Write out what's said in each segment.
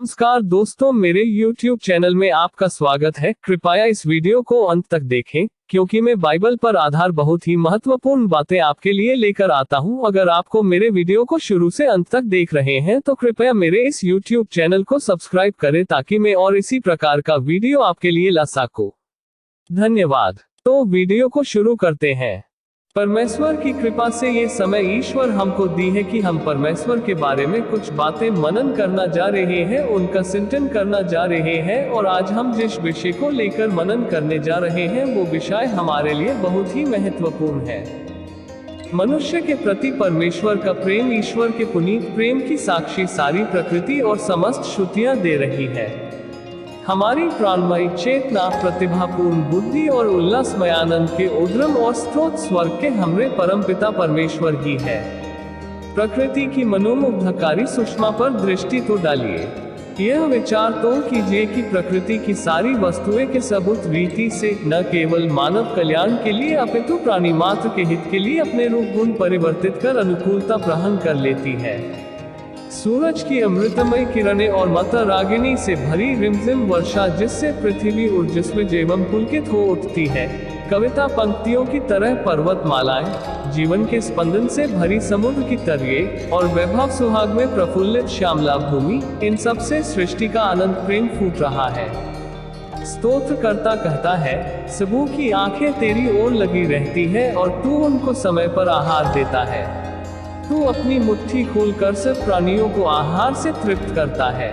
नमस्कार दोस्तों, मेरे YouTube चैनल में आपका स्वागत है। कृपया इस वीडियो को अंत तक देखें, क्योंकि मैं बाइबल पर आधार बहुत ही महत्वपूर्ण बातें आपके लिए लेकर आता हूं। अगर आपको मेरे वीडियो को शुरू से अंत तक देख रहे हैं तो कृपया मेरे इस YouTube चैनल को सब्सक्राइब करें, ताकि मैं और इसी प्रकार का वीडियो आपके लिए ला सकूं। धन्यवाद। तो वीडियो को शुरू करते हैं। परमेश्वर की कृपा से ये समय ईश्वर हमको दी है कि हम परमेश्वर के बारे में कुछ बातें मनन करना जा रहे हैं, उनका चिंतन करना जा रहे हैं। और आज हम जिस विषय को लेकर मनन करने जा रहे हैं वो विषय हमारे लिए बहुत ही महत्वपूर्ण है। मनुष्य के प्रति परमेश्वर का प्रेम। ईश्वर के पुनीत प्रेम की साक्षी सारी प्रकृति और समस्त श्रुतियां दे रही है। हमारी प्राणमयी चेतना, प्रतिभापूर्ण बुद्धि और उल्लासमय आनंद के उद्गम और स्रोत स्वर्ग के हमरे परमपिता परमेश्वर ही है। प्रकृति की मनोमुग्धकारी सुषमा पर दृष्टि तो डालिए। यह विचार तो कीजिए कि प्रकृति की सारी वस्तुएं के सबूत रीति से न केवल मानव कल्याण के लिए अपितु प्राणी मात्र के हित के लिए अपने रूप गुण परिवर्तित कर अनुकूलता ग्रहण कर लेती है। सूरज की अमृतमय किरणें और माता रागिनी से भरी रिमझिम वर्षा, जिससे पृथ्वी ऊर्जस्वी एवं पुलकित हो उठती है। कविता पंक्तियों की तरह पर्वतमालाएं, जीवन के स्पंदन से भरी समुद्र की तरिए और वैभव सुहाग में प्रफुल्लित श्यामला भूमि, इन सब से सृष्टि का अनंत प्रेम फूट रहा है। स्तोत्रकर्ता कहता है, सबू की आंखें तेरी ओर लगी रहती है और तू उनको समय पर आहार देता है। तू अपनी मुट्ठी खोलकर सब प्राणियों को आहार से तृप्त करता है।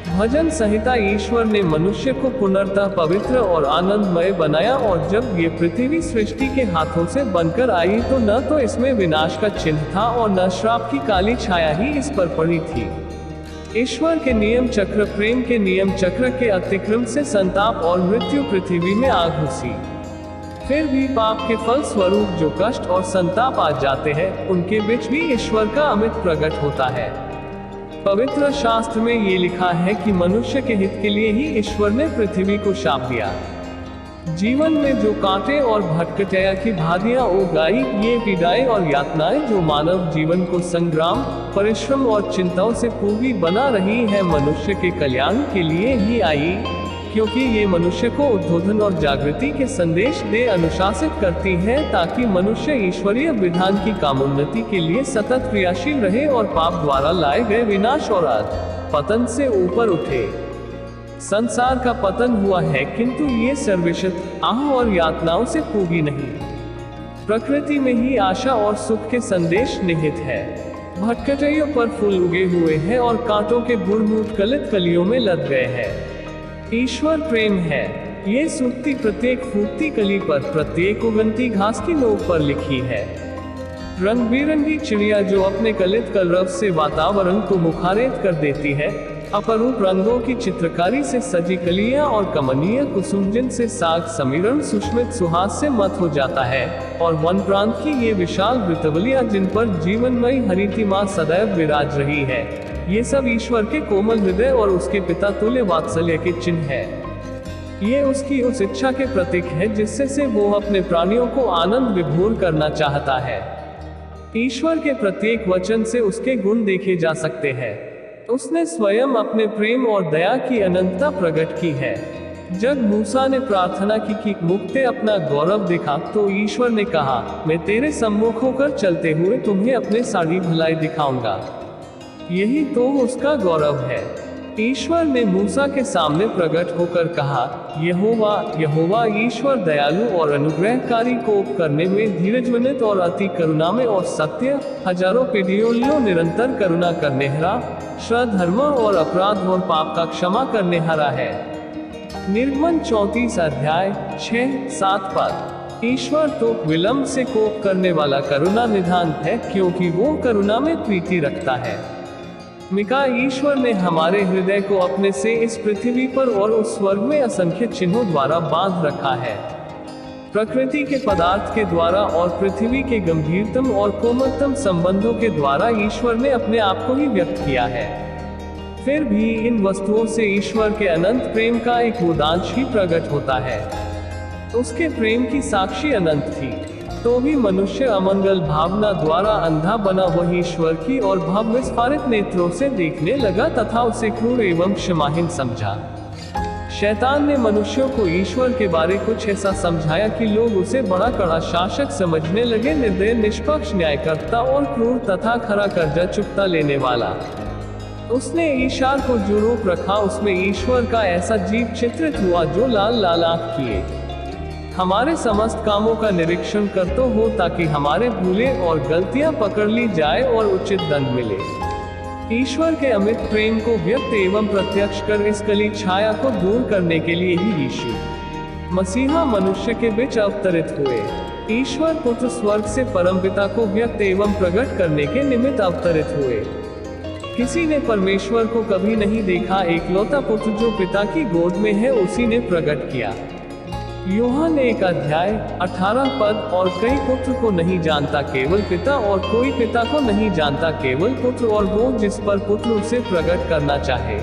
भजन संहिता। ईश्वर ने मनुष्य को पुनर्तः पवित्र और आनंदमय बनाया, और जब ये पृथ्वी सृष्टि के हाथों से बनकर आई तो न तो इसमें विनाश का चिन्ह था और न श्राप की काली छाया ही इस पर पड़ी थी। ईश्वर के नियम चक्र, प्रेम के नियम चक्र के अतिक्रम से संताप और मृत्यु पृथ्वी में आ घुसी। फिर भी पाप के फल स्वरूप जो कष्ट और संताप आ जाते हैं, उनके बीच भी ईश्वर का अमित प्रकट होता है। पवित्र शास्त्र में ये लिखा है कि मनुष्य के हित के लिए ही ईश्वर ने पृथ्वी को शाप दिया। जीवन में जो कांटे और भटकटैया की भादियां उगाई, ये पीड़ाएं और यातनाएं जो मानव जीवन को संग्राम, परिश्रम और चिंताओं से पूरी बना रही है, मनुष्य के कल्याण के लिए ही आई, क्योंकि ये मनुष्य को उद्बोधन और जागृति के संदेश दे अनुशासित करती है, ताकि मनुष्य ईश्वरीय विधान की कामोन्नति के लिए सतत क्रियाशील रहे और पाप द्वारा लाए गए विनाश और पतन से ऊपर उठे। संसार का पतन हुआ है, किंतु ये सर्वशत आह और यातनाओं से पूगी नहीं। प्रकृति में ही आशा और सुख के संदेश निहित है। भटकटैयों पर फूल उगे हुए हैं और कांटों के बुढ़मूठ कलित कलियों में लद गए हैं। ईश्वर प्रेम है। ये सूक्ति प्रत्येक फूटती कली पर, प्रत्येक उगती घास की नोक पर लिखी है। रंग बिरंगी चिड़िया जो अपने कलित कलरव से वातावरण को मुखारित कर देती है, अपरूप रंगों की चित्रकारी से सजी कलियां और कमनीय कुसुम, जिनसे साग समीरण सुष्मित सुहास से मत हो जाता है, और वन प्रांत की ये विशाल वृतवलियां जिन पर जीवनमयी हरितिमा सदैव विराज रही है, ये सब ईश्वर के कोमल हृदय और उसके पिता तुल्य वात्सल्य के चिन्ह है। ये उसकी उस इच्छा के प्रतीक है जिससे से वो अपने प्राणियों को आनंद विभोर करना चाहता है। ईश्वर के प्रत्येक वचन से उसके गुण देखे जा सकते हैं। उसने स्वयं अपने प्रेम और दया की अनंतता प्रकट की है। जब मूसा ने प्रार्थना की कि मुझे अपना गौरव दिखा, तो ईश्वर ने कहा, मैं तेरे सम्मुख होकर चलते हुए तुम्हें अपने सारी भलाई दिखाऊंगा। यही तो उसका गौरव है। ईश्वर ने मूसा के सामने प्रकट होकर कहा, यहोवा यहोवा ईश्वर दयालु और अनुग्रहकारी, कोप करने में धीरजवनित और अति करुणा में और सत्य, हजारों पीढ़ियों निरंतर करुणा करने हरा, धर्म और अपराध और पाप का क्षमा करने हरा है। निर्गमन 34 अध्याय 6-7 पद। ईश्वर तो विलंब से कोप करने वाला करुणा निधान है, क्योंकि वो करुणा में प्रीति रखता है। मिका। ईश्वर ने हमारे हृदय को अपने से इस पृथ्वी पर और उस स्वर्ग में असंख्य चिन्हों द्वारा बांध रखा है। प्रकृति के पदार्थ के द्वारा और पृथ्वी के गंभीरतम और कोमलतम संबंधों के द्वारा ईश्वर ने अपने आप को ही व्यक्त किया है। फिर भी इन वस्तुओं से ईश्वर के अनंत प्रेम का एक उदांश ही प्रकट होता है। उसके प्रेम की साक्षी अनंत थी। तो भी मनुष्य अमंगल भावना द्वारा अंधा बना वही ईश्वर की और भाव विस्फारित नेत्रों से देखने लगा तथा उसे क्रूर एवं क्षमाहीन समझा। शैतान ने मनुष्यों को ईश्वर के बारे कुछ ऐसा समझाया कि लोग उसे बड़ा कड़ा शासक समझने लगे, निर्दय, निष्पक्ष, न्यायकर्ता और क्रूर तथा खरा कर्जा चुकता लेने वाला। उसने ईशार को जो रूप रखा उसमें ईश्वर का ऐसा जीव चित्रित हुआ जो लाल लाल आंख किए हमारे समस्त कामों का निरीक्षण करते हो ताकि हमारे भूले और गलतियां पकड़ ली जाए और उचित दंड मिले। ईश्वर के अमित प्रेम को व्यक्त एवं प्रत्यक्ष कर इस कली छाया को दूर करने के लिए ही यीशु मसीहा मनुष्य के बीच अवतरित हुए। ईश्वर पुत्र स्वर्ग से परमपिता को व्यक्त एवं प्रकट करने के निमित्त अवतरित हुए। किसी ने परमेश्वर को कभी नहीं देखा, एकलौता पुत्र जो पिता की गोद में है उसी ने प्रकट किया। यूहन्ना 1:18 और कई पुत्र को नहीं जानता केवल पिता, और कोई पिता को नहीं जानता केवल पुत्र, और वो जिस पर पुत्र उसे प्रकट करना चाहे।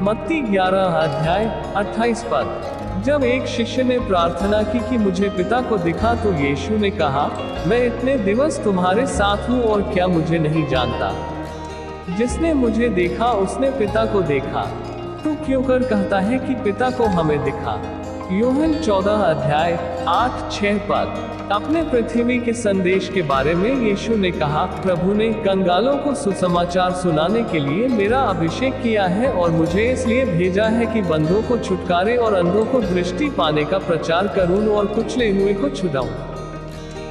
मत्ती 11:28। जब एक शिष्य ने प्रार्थना की कि मुझे पिता को दिखा तो यीशु ने कहा, मैं इतने दिवस तुम्हारे साथ हूँ और क्या मुझे नहीं जानता? जिसने मुझे देखा उसने पिता को देखा। तू क्यों कर कहता है कि पिता को हमें दिखा? यूहन्ना 14:8-6। अपने पृथ्वी के संदेश के बारे में यीशु ने कहा, प्रभु ने कंगालों को सुसमाचार सुनाने के लिए मेरा अभिषेक किया है और मुझे इसलिए भेजा है कि बंधों को छुटकारे और अंधों को दृष्टि पाने का प्रचार करूं और कुचले हुए को छुड़ाऊं।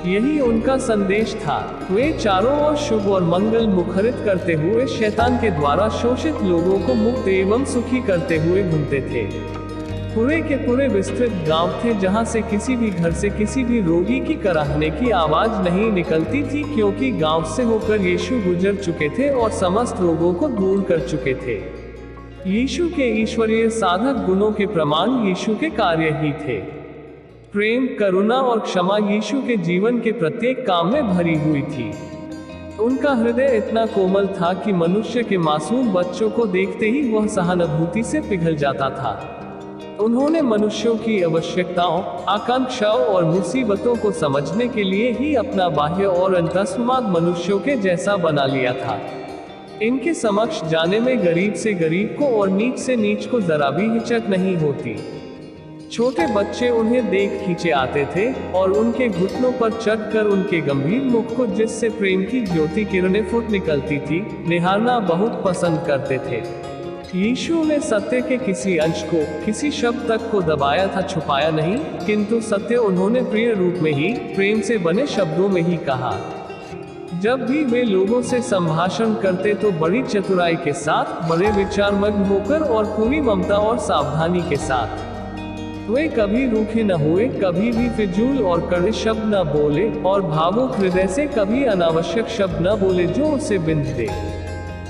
यही उनका संदेश था। वे चारों ओर शुभ और मंगल मुखरित करते हुए शैतान के द्वारा शोषित लोगों को मुक्त एवं सुखी करते हुए घूमते थे। पूरे के पूरे विस्तृत गांव थे जहां से किसी भी घर से किसी भी रोगी की कराहने की आवाज नहीं निकलती थी, क्योंकि गांव से होकर यीशु गुजर चुके थे और समस्त रोगों को दूर कर चुके थे। यीशु के ईश्वरीय साधक गुणों के प्रमाण यीशु के कार्य ही थे। प्रेम, करुणा और क्षमा यीशु के जीवन के प्रत्येक काम में भरी हुई थी। उनका हृदय इतना कोमल था कि मनुष्य के मासूम बच्चों को देखते ही वह सहानुभूति से पिघल जाता था। उन्होंने मनुष्यों की आवश्यकताओं, आकांक्षाओं और मुसीबतों को समझने के लिए ही अपना बाह्य और अंतस्माद मनुष्यों के जैसा बना लिया था। इनके समक्ष जाने में गरीब से गरीब को और नीच से नीच को जरा भी हिचक नहीं होती। छोटे बच्चे उन्हें देख खींचे आते थे और उनके घुटनों पर चढ़कर उनके गंभीर मुख को, जिससे प्रेम की ज्योति किरणें फुट निकलती थी, निहारना बहुत पसंद करते थे। यीशु ने सत्य के किसी अंश को, किसी शब्द तक को दबाया था, छुपाया नहीं, किंतु सत्य उन्होंने प्रिय रूप में ही, प्रेम से बने शब्दों में ही कहा। जब भी वे लोगों से संभाषण करते तो बड़ी चतुराई के साथ, बड़े विचारमग्न होकर और पूरी ममता और सावधानी के साथ। वे कभी रूखे न हुए, कभी भी फिजूल और कड़े शब्द न बोले, और भावुक हृदय से कभी अनावश्यक शब्द न बोले जो उसे बिंध दे।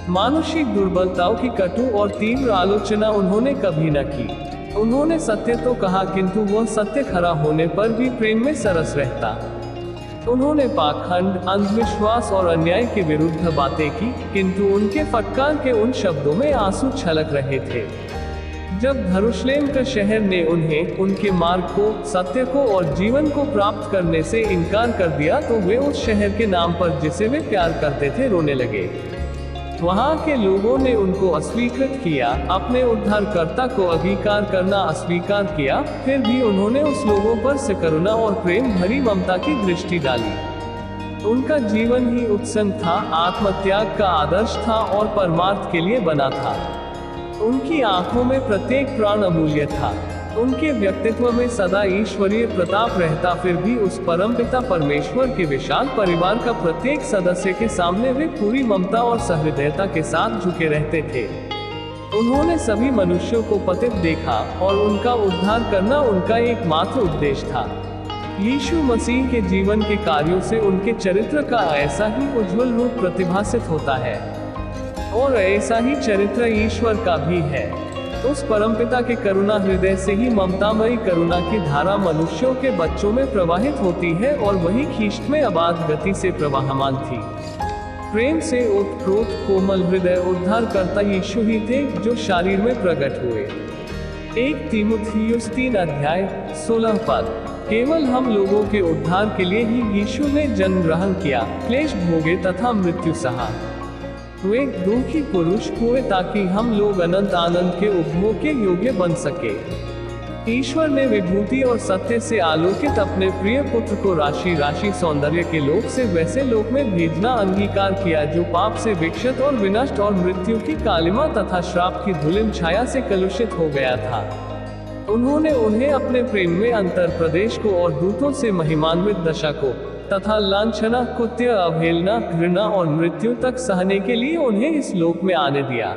मानुषिक दुर्बलताओं की कटु और तीव्र आलोचना उन्होंने कभी न की। उन्होंने सत्य तो कहा, किंतु वह सत्य खरा होने पर भी प्रेम में सरस रहता। उन्होंने पाखंड, अंधविश्वास और अन्याय के विरुद्ध बातें की, किंतु उनके फटकार के उन शब्दों में आंसू छलक रहे थे। जब यरूशलेम का शहर ने उन्हें, उनके मार्ग को, सत्य को और जीवन को प्राप्त करने से इनकार कर दिया तो वे उस शहर के नाम पर जिसे वे प्यार करते थे रोने लगे। वहां के लोगों ने उनको अस्वीकृत किया, अपने उद्धारकर्ता को अंगीकार करना अस्वीकार किया, फिर भी उन्होंने उस लोगों पर से करुणा और प्रेम भरी ममता की दृष्टि डाली। उनका जीवन ही उत्सन्न था, आत्मत्याग का आदर्श था और परमार्थ के लिए बना था। उनकी आंखों में प्रत्येक प्राण अमूल्य था। उनके व्यक्तित्व में सदा ईश्वरीय प्रताप रहता, फिर भी उस परमपिता परमेश्वर के विशाल परिवार का प्रत्येक सदस्य के सामने वे पूरी ममता और सहृदयता के साथ झुके रहते थे। उन्होंने सभी मनुष्यों को पतित देखा और उनका उद्धार करना उनका एकमात्र उद्देश्य था। यीशु मसीह के जीवन के कार्यों से उनके चरित्र का ऐसा ही उज्जवल रूप प्रतिभासित होता है, और ऐसा ही चरित्र ईश्वर का भी है। उस परमपिता के करुणा हृदय से ही ममतामयी करुणा की धारा मनुष्यों के बच्चों में प्रवाहित होती है, और वही खींच में अबाध गति से प्रवाहमान थी। प्रेम से ओतप्रोत कोमल हृदय उद्धार करता यीशु ही थे जो शरीर में प्रकट हुए। 1 तीमुथियुस 3:16। केवल हम लोगों के उद्धार के लिए ही यीशु ने जन्म ग्रहण किया, क्लेश भोगे तथा मृत्यु सहा। वे दुखी पुरुष हुए ताकि हम लोग अनंत आनंद के उपभोग के योग्य बन सके। ईश्वर ने विभूति और सत्य से आलोकित अपने प्रिय पुत्र को राशि राशि सौंदर्य के लोक से वैसे लोक में भेजना अंगीकार किया जो पाप से विक्षत और विनष्ट और मृत्यु की कालिमा तथा श्राप की धूलिम छाया से कलुषित हो गया था। उन्होंने उन्हें अपने प्रेम में अंतर प्रदेश को और दूतों से महिमान्वित दशा को तथा लांछना, कुत्य, अवहेलना, घृणा और मृत्यु तक सहने के लिए उन्हें इस लोक में आने दिया।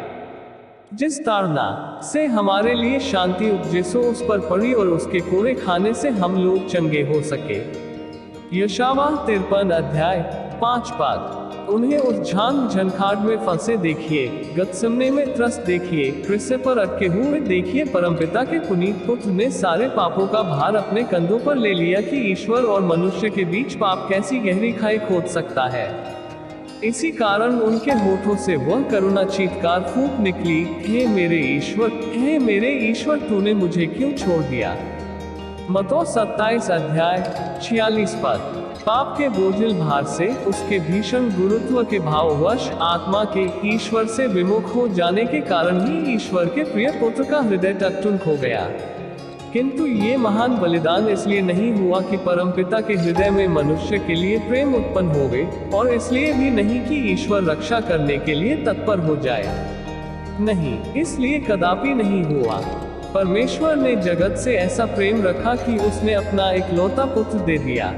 जिस ताड़ना से हमारे लिए शांति उपजे सो उस पर पड़ी और उसके कोड़े खाने से हम लोग चंगे हो सके। यशायाह 53 अध्याय 5 पद। उन्हें उस झांग झंखाड़ में फंसे देखिए, गतसमने में त्रस्त देखिए, क्रूस पर अटके हुए देखिए। परमपिता के पुनीत पुत्र ने सारे पापों का भार अपने कंधों पर ले लिया कि ईश्वर और मनुष्य के बीच पाप कैसी गहरी खाई खोद सकता है। इसी कारण उनके होठों से वह करुणा चीत्कार फूट निकली, हे मेरे ईश्वर, तूने मुझे क्यों छोड़ दिया। मत्ती 27 अध्याय 46 पद। पाप के बोझिल भार से, उसके भीषण गुरुत्व के भाववश आत्मा के ईश्वर से विमुख हो जाने के कारण ही ईश्वर के प्रिय पुत्र का हृदय टकटुक हो गया। किंतु ये महान बलिदान इसलिए नहीं हुआ कि परमपिता के हृदय में मनुष्य के लिए प्रेम उत्पन्न होवे, और इसलिए भी नहीं कि ईश्वर रक्षा करने के लिए तत्पर हो जाए। नहीं, इसलिए कदापि नहीं हुआ। परमेश्वर ने जगत से ऐसा प्रेम रखा कि उसने अपना इकलौता पुत्र दे दिया।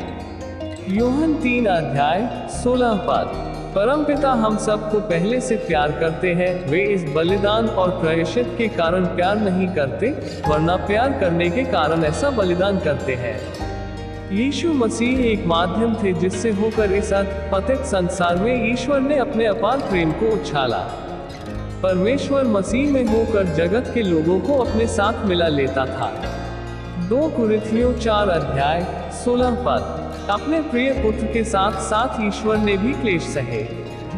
यूहन्ना 3 अध्याय 16 पद। परमपिता हम सबको पहले से प्यार करते हैं। वे इस बलिदान और प्रायश्चित के कारण प्यार नहीं करते, वरना प्यार करने के कारण ऐसा बलिदान करते हैं। यीशु मसीह एक माध्यम थे जिससे होकर इस पतित संसार में ईश्वर ने अपने अपार प्रेम को उछाला। परमेश्वर मसीह में होकर जगत के लोगों को अपने साथ मिला लेता था। 2 कुरिन्थियों 4 अध्याय 16 पद। अपने प्रिय पुत्र के साथ साथ ईश्वर ने भी क्लेश सहे।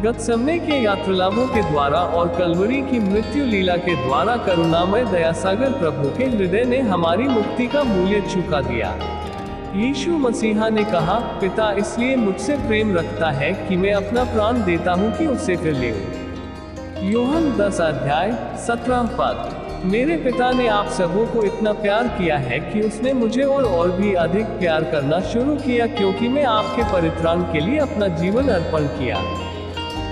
गतसमने के यात्रालाभों के द्वारा और कलवरी की मृत्यु लीला के द्वारा करुणामय दयासागर प्रभु के हृदय ने हमारी मुक्ति का मूल्य चुका दिया। यीशु मसीहा ने कहा, पिता इसलिए मुझसे प्रेम रखता है कि मैं अपना प्राण देता हूँ कि उससे फिर ले। यूहन्ना 10 अध्याय 17 पद। मेरे पिता ने आप सबों को इतना प्यार किया है कि उसने मुझे और भी अधिक प्यार करना शुरू किया, क्योंकि मैं आपके परित्राण के लिए अपना जीवन अर्पण किया।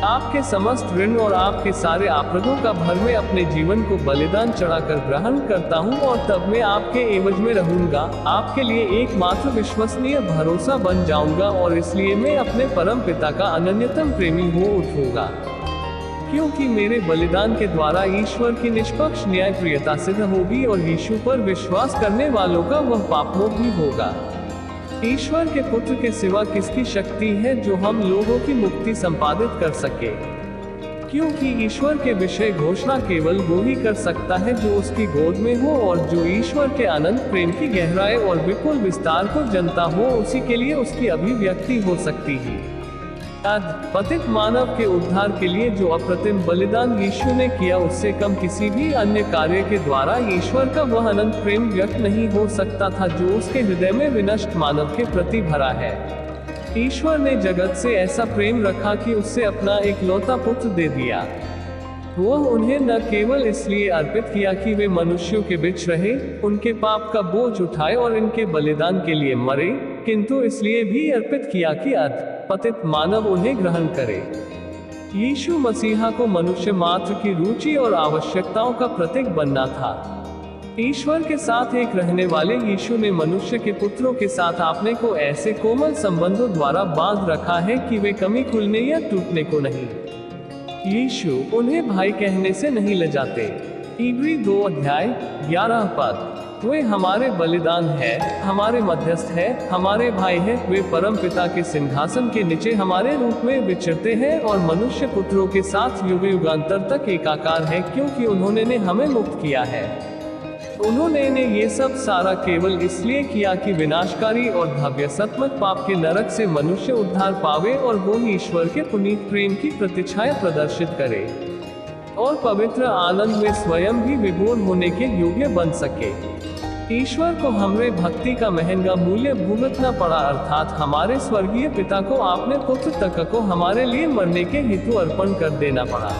आपके समस्त ऋण और आपके सारे अपराधों का भर में अपने जीवन को बलिदान चढ़ाकर ग्रहण करता हूँ, और तब मैं आपके एवज में रहूंगा, आपके लिए एकमात्र विश्वसनीय भरोसा बन जाऊंगा, और इसलिए मैं अपने परम पिता का अनन्यतम प्रेमी हो उठूंगा। क्योंकि मेरे बलिदान के द्वारा ईश्वर की निष्पक्ष न्याय प्रियता सिद्ध होगी, और यीशु पर विश्वास करने वालों का वह पापमोक्त भी होगा। ईश्वर के पुत्र के सिवा किसकी शक्ति है जो हम लोगों की मुक्ति संपादित कर सके, क्योंकि ईश्वर के विषय घोषणा केवल वो ही कर सकता है जो उसकी गोद में हो, और जो ईश्वर के अनंत प्रेम की गहराई और विपुल विस्तार को जानता हो, उसी के लिए उसकी अभिव्यक्ति हो सकती है। पतित मानव के उद्धार के लिए जो अप्रतिम बलिदान यीशु ने किया, उससे कम किसी भी अन्य कार्य के द्वारा ईश्वर का वह अनंत प्रेम व्यक्त नहीं हो सकता था जो उसके हृदय में विनष्ट मानव के प्रति भरा है। ईश्वर ने जगत से ऐसा प्रेम रखा कि उससे अपना इकलौता पुत्र दे दिया। वह उन्हें न केवल इसलिए अर्पित किया कि वे मनुष्यों के बीच रहे, उनके पाप का बोझ उठाए और इनके बलिदान के लिए मरे, किंतु इसलिए भी अर्पित किया कि पतित मानव उन्हें ग्रहण करे। यीशु मसीहा को मनुष्य मात्र की रुचि और आवश्यकताओं का प्रतीक बनना था। ईश्वर के साथ एक रहने वाले यीशु ने मनुष्य के पुत्रों के साथ अपने को ऐसे कोमल संबंधों द्वारा बांध रखा है कि वे कभी खुलने या टूटने को नहीं। यीशु उन्हें भाई कहने से नहीं लजाते। इब्री 2 अध्याय 11 पद। वे हमारे बलिदान है, हमारे मध्यस्थ है, हमारे भाई है। वे परम पिता के सिंहासन के नीचे हमारे रूप में विचरते हैं और मनुष्य पुत्रों के साथ युग युगांतर तक एकाकार है, क्योंकि उन्होंने हमें मुक्त किया है। उन्होंने ये सब सारा केवल इसलिए किया कि विनाशकारी और भव्यसत्मक पाप के नरक से मनुष्य उद्धार पावे और वो ईश्वर के पुनीत प्रेम की प्रतिछाया प्रदर्शित करे और पवित्र आनंद में स्वयं भी विभोर होने के योग्य बन सके। ईश्वर को हमारे भक्ति का महंगा मूल्य भुगतना पड़ा, अर्थात हमारे स्वर्गीय पिता को आपने पुत्र तक को हमारे लिए मरने के हेतु अर्पण कर देना पड़ा।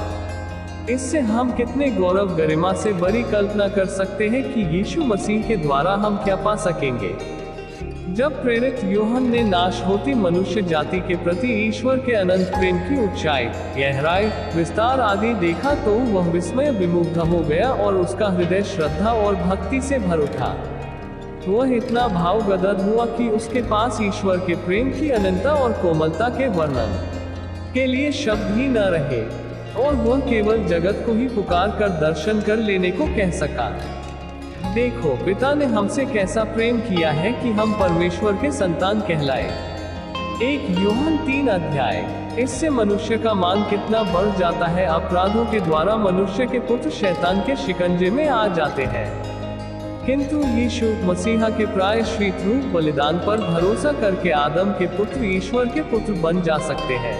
इससे हम कितने गौरव गरिमा से बड़ी कल्पना कर सकते हैं कि यीशु मसीह के द्वारा हम क्या पा सकेंगे। जब प्रेरित यूहन्ना ने नाश होती मनुष्य जाति के प्रति ईश्वर के अनंत प्रेम की ऊंचाई, गहराई, विस्तार आदि देखा तो वह विस्मय विमुग्ध हो गया और उसका हृदय श्रद्धा और भक्ति से भर उठा। वह इतना भावगदगद हुआ कि उसके पास ईश्वर के प्रेम की अनंतता और कोमलता के वर्णन के लिए शब्द ही न रहे, और वह केवल जगत को ही पुकार कर दर्शन कर लेने को कह सका। देखो पिता ने हमसे कैसा प्रेम किया है कि हम परमेश्वर के संतान कहलाए। 1 यूहन्ना 3 अध्याय। इससे मनुष्य का मान कितना बढ़ जाता है। अपराधों के द्वारा मनुष्य के पुत्र शैतान के शिकंजे में आ जाते हैं, किंतु यीशु मसीहा के प्रायश्चित रूप बलिदान पर भरोसा करके आदम के पुत्र ईश्वर के पुत्र बन जा सकते हैं।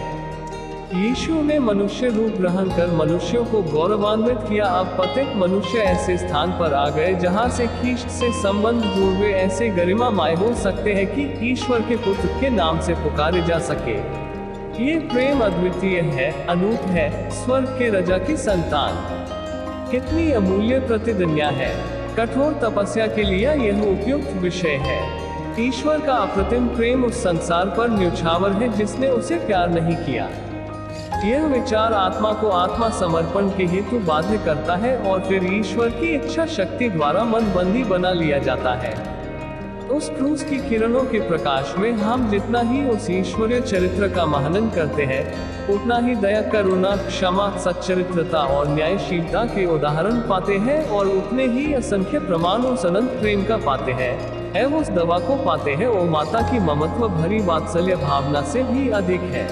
यीशु ने मनुष्य रूप ग्रहण कर मनुष्यों को गौरवान्वित किया। अब पतित मनुष्य ऐसे स्थान पर आ गए जहां से ख्रीष्ट से संबंध जुड़े ऐसे गरिमामय हो सकते हैं कि ईश्वर के पुत्र के नाम से पुकारे जा सके। ये प्रेम अद्वितीय है, अनूठ है, स्वर्ग के राजा की संतान। कितनी अमूल्य प्रतिज्ञा है। कठोर तपस्या के लिए यह उपयुक्त विषय है। ईश्वर का अप्रतिम प्रेम उस संसार पर न्यौछावर है जिसने उसे प्यार नहीं किया। यह विचार आत्मा को आत्मा समर्पण के हेतु बाध्य करता है और फिर ईश्वर की इच्छा शक्ति द्वारा मन बंदी बना लिया जाता है। उस क्रूस की किरणों के प्रकाश में हम जितना ही उस ईश्वरीय चरित्र का महनन करते हैं, उतना ही दया, करुणा, क्षमा, सच्चरित्रता और न्यायशीलता के उदाहरण पाते हैं, और उतने ही असंख्य प्रमाण उस अनंत प्रेम का पाते हैं, उस दवा को पाते हैं, वो माता की ममत्व भरी वात्सल्य भावना से भी अधिक है।